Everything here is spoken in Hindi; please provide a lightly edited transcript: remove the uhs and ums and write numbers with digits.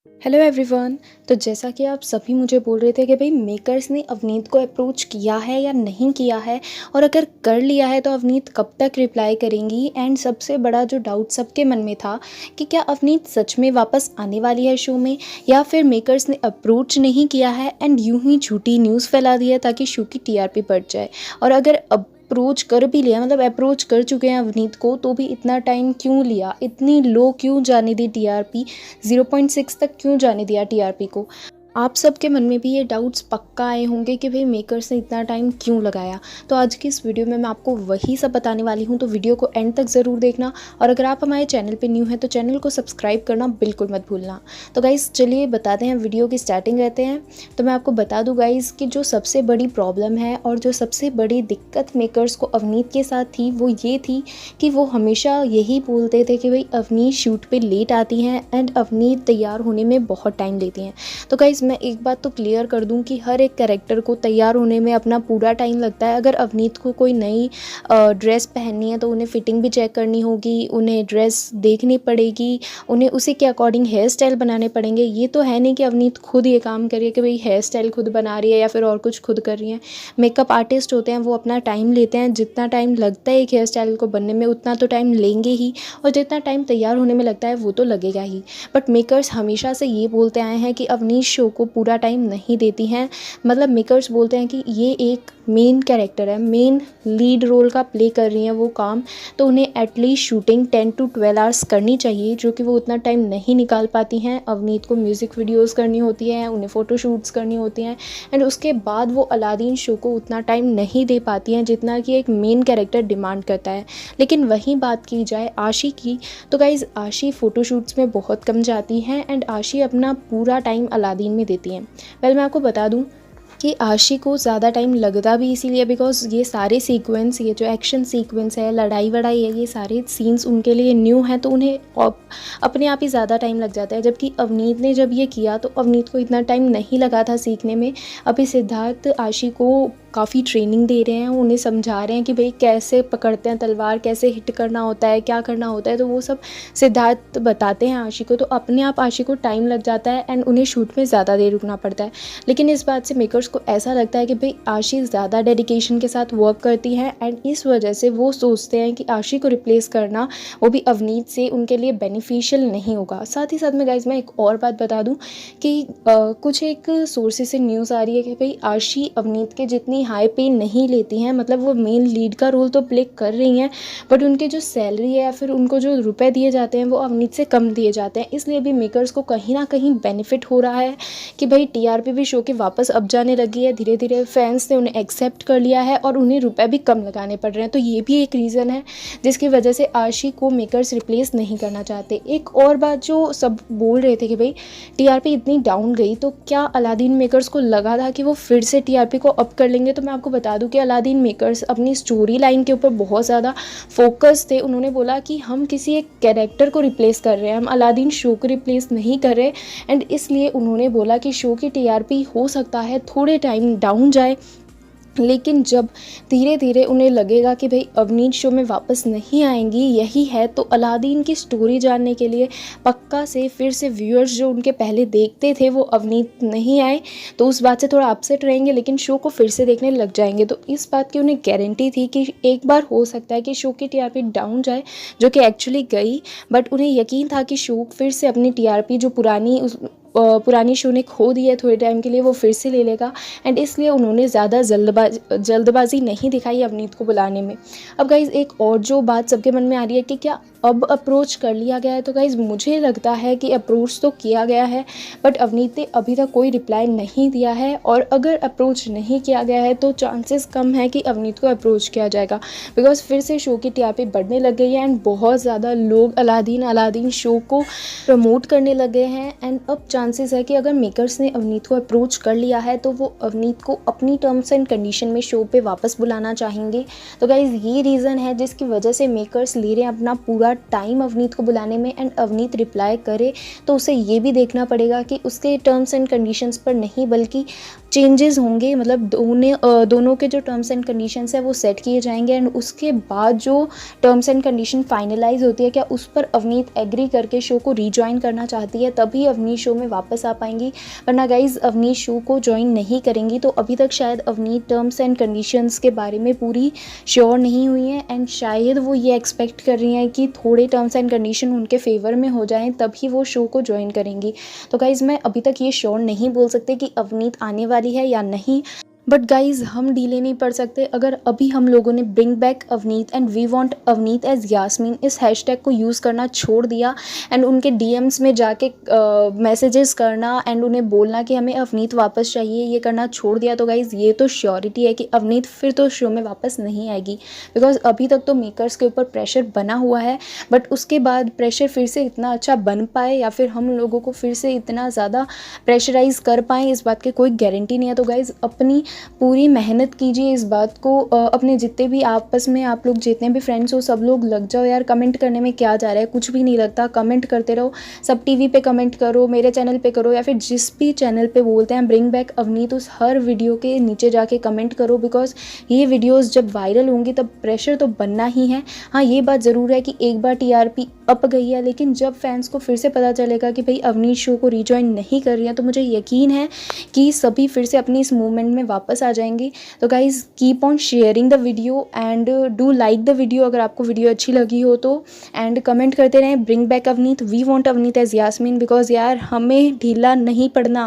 Hello everyone. तो जैसा कि आप सभी मुझे बोल रहे थे कि भाई मेकर्स ने अवनीत को अप्रोच किया है या नहीं किया है, और अगर कर लिया है तो अवनीत कब तक रिप्लाई करेंगी। एंड सबसे बड़ा जो डाउट सबके मन में था कि क्या अवनीत सच में वापस आने वाली है शो में, या फिर मेकर्स ने अप्रोच नहीं किया है एंड यूं ही झूठी न्यूज़ फैला दी है ताकि शो की टीआरपी बढ़ जाए। और अगर अप्रोच कर भी लिया, मतलब अप्रोच कर चुके हैं अवनीत को, तो भी इतना टाइम क्यों लिया, इतनी लो क्यों जाने दी टीआरपी, 0.6 तक क्यों जाने दिया टीआरपी को। आप सबके मन में भी ये डाउट्स पक्का आए होंगे कि भाई मेकर्स ने इतना टाइम क्यों लगाया। तो आज की इस वीडियो में मैं आपको वही सब बताने वाली हूँ, तो वीडियो को एंड तक ज़रूर देखना। और अगर आप हमारे चैनल पे न्यू हैं तो चैनल को सब्सक्राइब करना बिल्कुल मत भूलना। तो गाइज़ चलिए बताते हैं, वीडियो की स्टार्टिंग रहते हैं। तो मैं आपको बता दूँ गाइज़ कि जो सबसे बड़ी प्रॉब्लम है और जो सबसे बड़ी दिक्कत मेकर्स को अवनीत के साथ थी वो ये थी कि वो हमेशा यही बोलते थे कि भाई अवनीत शूट पे लेट आती हैं एंड अवनीत तैयार होने में बहुत टाइम लेती हैं। तो गाइज़ मैं एक बात तो क्लियर कर दूं कि हर एक कैरेक्टर को तैयार होने में अपना पूरा टाइम लगता है। अगर अवनीत को कोई नई ड्रेस पहननी है तो उन्हें फिटिंग भी चेक करनी होगी, उन्हें ड्रेस देखनी पड़ेगी, उन्हें उसी के अकॉर्डिंग हेयर स्टाइल बनाने पड़ेंगे। ये तो है नहीं कि अवनीत खुद ये काम करिए कि भाई हेयर स्टाइल खुद बना रही है या फिर और कुछ खुद कर रही है। मेकअप आर्टिस्ट होते हैं, वो अपना टाइम लेते हैं। जितना टाइम लगता है एक हेयर स्टाइल को बनने में उतना तो टाइम लेंगे ही, और जितना टाइम तैयार होने में लगता है वो तो लगेगा ही। बट मेकर्स हमेशा से ये बोलते आए हैं कि अवनीत शो को पूरा टाइम नहीं देती हैं। मतलब मेकर्स बोलते हैं कि ये एक मेन कैरेक्टर है, मेन लीड रोल का प्ले कर रही हैं वो काम, तो उन्हें एटलीस्ट शूटिंग 10 to 12 आवर्स करनी चाहिए, जो कि वो उतना टाइम नहीं निकाल पाती हैं। अवनीत को म्यूज़िक वीडियोस करनी होती है, उन्हें फ़ोटोशूट्स करनी होती हैं, एंड उसके बाद वो अलादीन शो को उतना टाइम नहीं दे पाती हैं जितना कि एक मेन कैरेक्टर डिमांड करता है। लेकिन वहीं बात की जाए आशी की, तो गाइज़ आशी फ़ोटोशूट्स में बहुत कम जाती हैं एंड आशी अपना पूरा टाइम अलादीन में देती हैं। मैं आपको बता दूं कि आशी को ज़्यादा टाइम लगता भी इसीलिए बिकॉज ये सारे सीक्वेंस, ये जो एक्शन सीक्वेंस है, लड़ाई वड़ाई है, ये सारे सीन्स उनके लिए न्यू हैं, तो उन्हें अपने आप ही ज़्यादा टाइम लग जाता है। जबकि अवनीत ने जब ये किया तो अवनीत को इतना टाइम नहीं लगा था सीखने में। अभी सिद्धार्थ आशी को काफ़ी ट्रेनिंग दे रहे हैं, उन्हें समझा रहे हैं कि भाई कैसे पकड़ते हैं तलवार, कैसे हिट करना होता है, क्या करना होता है, तो वो सब सिद्धार्थ बताते हैं आशी को। तो अपने आप आशी को टाइम लग जाता है एंड उन्हें शूट में ज़्यादा देर रुकना पड़ता है। लेकिन इस बात से मेकर्स को ऐसा लगता है कि भाई आशी ज़्यादा डेडिकेशन के साथ वर्क करती है एंड इस वजह से वो सोचते हैं कि आशी को रिप्लेस करना, वो भी अवनीत से, उनके लिए बेनिफिशियल नहीं होगा। साथ ही साथ में गाइज मैं एक और बात बता दूं कि कुछ एक सोर्सेज से न्यूज़ आ रही है कि भाई आशी अवनीत के जितनी हाई पे नहीं लेती हैं। मतलब वो मेन लीड का रोल तो प्ले कर रही हैं, बट उनके जो सैलरी है या फिर उनको जो रुपए दिए जाते हैं वो अवनीत से कम दिए जाते हैं। इसलिए भी मेकर्स को कहीं ना कहीं बेनिफिट हो रहा है कि भाई टीआरपी भी शो के वापस अब जाने लगी है। धीरे धीरे फैंस ने उन्हें एक्सेप्ट कर लिया है और उन्हें रुपए भी कम लगाने पड़ रहे हैं। तो ये भी एक रीज़न है जिसकी वजह से आशी को मेकर्स रिप्लेस नहीं करना चाहते। एक और बात जो सब बोल रहे थे कि भाई टीआरपी इतनी डाउन गई तो क्या अलादीन मेकर्स को लगा था कि वो फिर से टीआरपी को अप कर लेंगे। तो मैं आपको बता दूं कि अलादीन मेकर्स अपनी स्टोरी लाइन के ऊपर बहुत ज़्यादा फोकस थे। उन्होंने बोला कि हम किसी एक कैरेक्टर को रिप्लेस कर रहे हैं, हम अलादीन शो को रिप्लेस नहीं कर रहे। एंड इसलिए उन्होंने बोला कि शो की टीआरपी हो सकता है थोड़े टाइम डाउन जाए, लेकिन जब धीरे धीरे उन्हें लगेगा कि भाई अवनीत शो में वापस नहीं आएंगी यही है, तो अलादीन की स्टोरी जानने के लिए पक्का से फिर से व्यूअर्स जो उनके पहले देखते थे वो अवनीत नहीं आए तो उस बात से थोड़ा अपसेट रहेंगे, लेकिन शो को फिर से देखने लग जाएंगे। तो इस बात की उन्हें गारंटी थी कि एक बार हो सकता है कि शो की टीआरपी डाउन जाए, जो कि एक्चुअली गई। बट उन्हें यकीन था कि शो फिर से अपनी टीआरपी जो पुरानी शो ने खो दी है थोड़े टाइम के लिए, वो फिर से ले लेगा। एंड इसलिए उन्होंने ज़्यादा जल्दबाजी नहीं दिखाई अवनीत को बुलाने में। अब गाइज़ एक और जो बात सबके मन में आ रही है कि क्या अब अप्रोच कर लिया गया है, तो गाइज़ मुझे लगता है कि अप्रोच तो किया गया है, बट अवनीत ने अभी तक कोई रिप्लाई नहीं दिया है। और अगर अप्रोच नहीं किया गया है तो चांसेस कम है कि अवनीत को अप्रोच किया जाएगा, बिकॉज फिर से शो की टीआरपी बढ़ने लग गई है एंड बहुत ज़्यादा लोग अलादीन शो को प्रमोट करने लगे हैं। एंड अब चांसेस है कि अगर मेकर्स ने अवनीत को अप्रोच कर लिया है तो वो अवनीत को अपनी टर्म्स एंड कंडीशन में शो पे वापस बुलाना चाहेंगे। तो गाइज़ ये रीज़न है जिसकी वजह से मेकर्स ले रहे हैं अपना पूरा टाइम अवनीत को बुलाने में एंड अवनीत रिप्लाई करे तो उसे ये भी देखना पड़ेगा कि उसके टर्म्स एंड कंडीशंस पर नहीं बल्कि चेंजेस होंगे, मतलब दोनों के जो टर्म्स एंड कंडीशंस है वो सेट किए जाएंगे एंड उसके बाद जो टर्म्स एंड कंडीशन फाइनलाइज होती है क्या उस पर अवनीत एग्री करके शो को रीजॉइन करना चाहती है तभी अवनीत शो में वापस आ पाएंगी, वरना गाइज अवनीत शो को ज्वाइन नहीं करेंगी। तो अभी तक शायद अवनीत टर्म्स एंड कंडीशंस के बारे में पूरी श्योर नहीं हुई हैं एंड शायद वो ये एक्सपेक्ट कर रही हैं कि थोड़े टर्म्स एंड कंडीशन उनके फेवर में हो जाएं तभी वो शो को ज्वाइन करेंगी। तो गाइज मैं अभी तक ये श्योर नहीं बोल सकते कि अवनीत आने वाली है या नहीं, बट गाइज हम डीले नहीं पड़ सकते। अगर अभी हम लोगों ने bring back Avneet and we want Avneet as Yasmin इस हैशटैग को यूज़ करना छोड़ दिया एंड उनके डीएम्स में जाके मैसेजेस करना एंड उन्हें बोलना कि हमें अवनीत वापस चाहिए, ये करना छोड़ दिया, तो गाइज ये तो श्योरिटी है कि अवनीत फिर तो शो में वापस नहीं आएगी। बिकॉज अभी तक तो मेकर्स के ऊपर प्रेशर बना हुआ है, बट उसके बाद प्रेशर फिर से इतना अच्छा बन पाए या फिर हम लोगों को फिर से इतना ज़्यादा प्रेशराइज कर पाएँ इस बात की कोई गारंटी नहीं है। तो गाइज अपनी पूरी मेहनत कीजिए इस बात को, अपने जितने भी आपस में आप लोग जितने भी फ्रेंड्स हो सब लोग लग जाओ यार। कमेंट करने में क्या जा रहा है, कुछ भी नहीं लगता, कमेंट करते रहो। सब टीवी पे कमेंट करो, मेरे चैनल पे करो या फिर जिस भी चैनल पे बोलते हैं ब्रिंग बैक अवनीत उस हर वीडियो के नीचे जाके कमेंट करो, बिकॉज ये वीडियोज़ जब वायरल होंगी तब प्रेशर तो बनना ही है। हाँ ये बात ज़रूर है कि एक बार टीआरपी अप गई है, लेकिन जब फैंस को फिर से पता चलेगा कि भाई अवनीत शो को रीजॉइन नहीं कर रही है तो मुझे यकीन है कि सभी फिर से अपनी इस मूवमेंट में वापस आ जाएंगे। तो guys keep on sharing the video and do like the video अगर आपको वीडियो अच्छी लगी हो तो, एंड कमेंट करते रहें bring back Avneet, we want Avneet as Yasmin, because यार हमें ढीला नहीं पड़ना।